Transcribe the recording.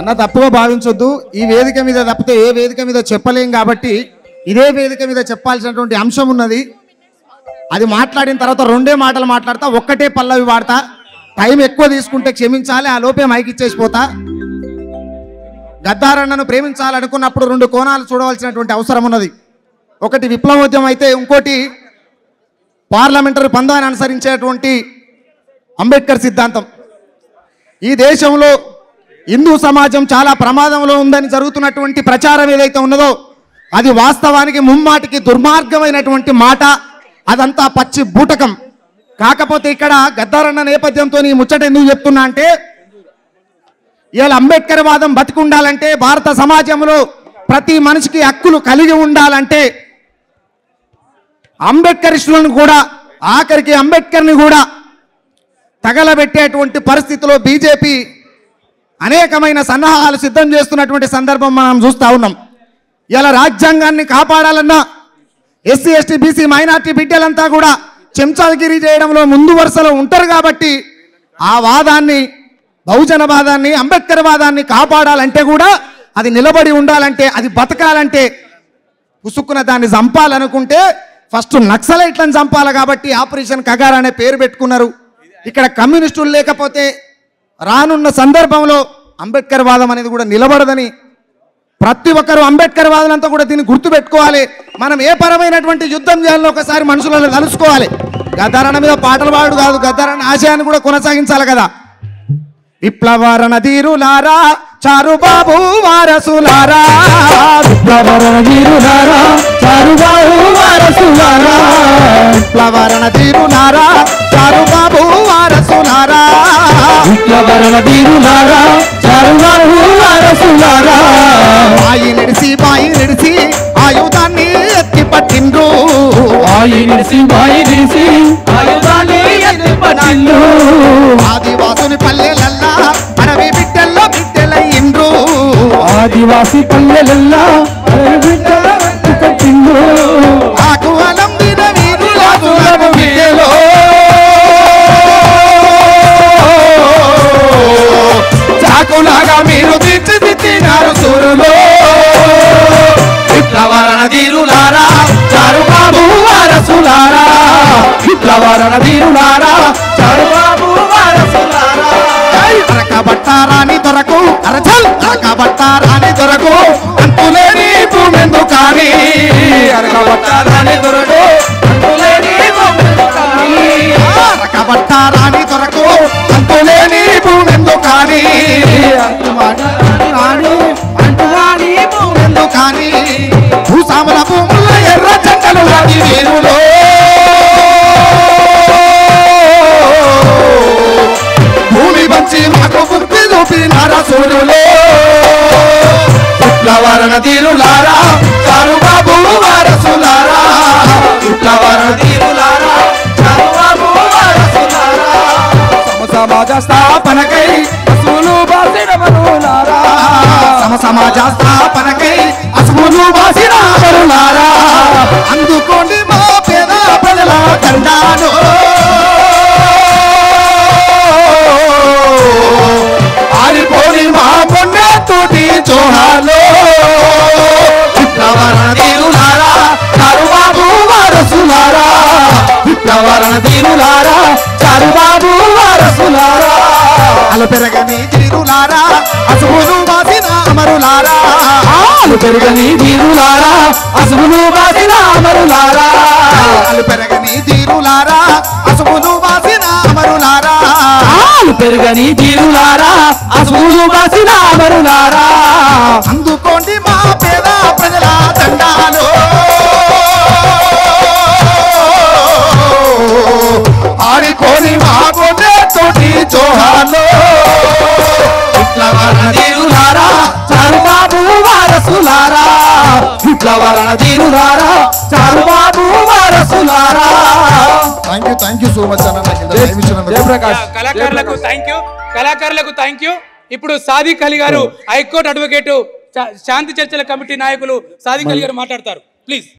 అన్న తప్పుగా భావించొద్దు. ఈ వేదిక మీద తప్పితే ఏ వేదిక మీద చెప్పలేం కాబట్టి ఇదే వేదిక మీద చెప్పాల్సినటువంటి అంశం ఉన్నది. అది మాట్లాడిన తర్వాత రెండే మాటలు మాట్లాడతా, ఒక్కటే పల్లవి వాడతా. టైం ఎక్కువ తీసుకుంటే క్షమించాలి, ఆ లోపే మైక్ ఇచ్చేసిపోతా. గద్దారన్నను ప్రేమించాలనుకున్నప్పుడు రెండు కోణాలు చూడవలసినటువంటి అవసరం ఉన్నది. ఒకటి విప్లవోద్యమం అయితే, ఇంకోటి పార్లమెంటరీ పందాన్ని అనుసరించేటువంటి అంబేద్కర్ సిద్ధాంతం. ఈ దేశంలో హిందూ సమాజం చాలా ప్రమాదంలో ఉందని జరుగుతున్నటువంటి ప్రచారం ఏదైతే ఉన్నదో అది వాస్తవానికి ముమ్మాటికి దుర్మార్గమైనటువంటి మాట. అదంతా పచ్చి బూటకం. కాకపోతే ఇక్కడ గద్దారన్న నేపథ్యంతో ఈ ముచ్చట ఎందుకు చెప్తున్నా అంటే, ఇవాళ అంబేద్కర్ వాదం బతికుండాలంటే, భారత సమాజంలో ప్రతి మనిషికి హక్కులు కలిగి ఉండాలంటే అంబేద్కరిస్టులను కూడా, ఆఖరికి అంబేద్కర్ని కూడా తగలబెట్టేటువంటి పరిస్థితిలో బీజేపీ అనేకమైన సన్నాహాలు సిద్ధం చేస్తున్నటువంటి సందర్భం మనం చూస్తూ ఉన్నాం. ఇలా రాజ్యాంగాన్ని కాపాడాలన్నా ఎస్సీ ఎస్టీ బీసీ మైనార్టీ బిడ్డలంతా కూడా చెంచాగిరి చేయడంలో ముందు వరుసలో ఉంటారు. కాబట్టి ఆ వాదాన్ని, బహుజన వాదాన్ని, అంబేద్కర్ వాదాన్ని కాపాడాలంటే కూడా, అది నిలబడి ఉండాలంటే, అది బతకాలంటే, పుసుక్కున దాన్ని చంపాలనుకుంటే ఫస్ట్ నక్సలైట్లను చంపాలి. కాబట్టి ఆపరేషన్ కగార్ అనే పేరు పెట్టుకున్నారు. ఇక్కడ కమ్యూనిస్టులు లేకపోతే రానున్న సందర్భంలో అంబేద్కర్ వాదం అనేది కూడా నిలబడదని ప్రతి ఒక్కరు అంబేద్కర్ వాదులంతా కూడా దీన్ని గుర్తుపెట్టుకోవాలి. మనం ఏ పరమైనటువంటి యుద్ధం చేయాలో ఒకసారి మనుషులను తలుసుకోవాలి. గద్దారన్న మీద పాటలు పాడు కాదు, గద్దారన్న ఆశయాన్ని కూడా కొనసాగించాలి కదా. విప్లవరణ ధీరులారా, చారుబాబు వారసులారా, విప్లవరణ ధీరులారా, చారుబాబు వారసులారా, విప్లవరణ ధీరులారా, చారుబాబు వారసులారా, విప్లవరణ ధీరులారా, చారుబాబు వారసులారా, బాయి నిడిసి ఆయుధాన్ని ఎత్తి పట్టిండ్రు, బాయి నిడిసి ఆయుధాన్ని ఎత్తి పట్టిండ్రు, ఆదివాసుని పల్లెలల్లా అడవి బిడ్డల్లో బిడ్డలయ్యిండ్రు, ఆదివాసి పల్లెలల్లా బిడ్డల కట్టిండ్రు, ఆకు అలందిన వీరులకు బిడ్డలో, చాకులాగా మీరు తీర్చిదిద్దినారు సూరులో. విప్లవరణ ధీరులారా, చారుబాబు వారసులారా, విప్లవరణ ధీరులారా, చారుబాబు వారసులారా, అరకబట్టారాని దొరకు అరచల్ అరకబట్టారాని దొరకు అంతులేని భూమెందు కానీ, అరకబట్టారాని దొరకు అంతులేని భూమెందు కానీ, అరకబట్టారాని దొరకు అంతులేని భూమెందు కానీ, అంటురాని భూమెందు కానీ, భూసాముల భూముల ఎర్ర జంటలు వాటి వీరులో, భూమి వంచి మాకు బుద్ధి చూపినార సూర్యులో. విప్లవరణ ధీరులారా, చారుబాబు వారసులారా, విప్లవరణ ధీరులారా, చారుబాబు వారసులారా, సమాజ స్థాపనకై అసూలు బాసిన మనులారా, సమాజ స్థాపనకై అసుములు బాసిన మనులారా, అందుకోండి మా పేద ప్రజల దండాను, ఆరిపోని మా పొన్నెతోటి జోహాలో. విప్లవరణ ధీరులారా, చారుబాబు వారసులారా, విప్లవరణ ధీరులారా, చారుబాబు వారసులారా, అలు పెరగని ధీరులారా, అసుములు బాసిన అమరులారా, ఆలు పెరగని ధీరులారా, అసుములు బాసిన అమరులారా, అలు పెరగని ధీరులారా, అసుములు బాసిన అమరులారా, ఆలు పెరగని ధీరులారా, అసుములు బాసిన అమరులారా, అందుకోండి మా పేద ప్రజల దండాలు, ఆడికోని మా తోటి జోహాలో. విప్లవరణ ధీరులారా, చారుబాబు వారసులారా, విప్లవరణ ధీరులారా, చారుబాబు వారసులారా. థ్యాంక్ యూ సో మచ్ అన్న. కళాకారులకు థ్యాంక్ యూ. ఇప్పుడు సాదిక్ అలీ గారు, హైకోర్టు అడ్వకేటు, శాంతి చర్చల కమిటీ నాయకులు సాదిక్ అలీ గారు మాట్లాడతారు. ప్లీజ్.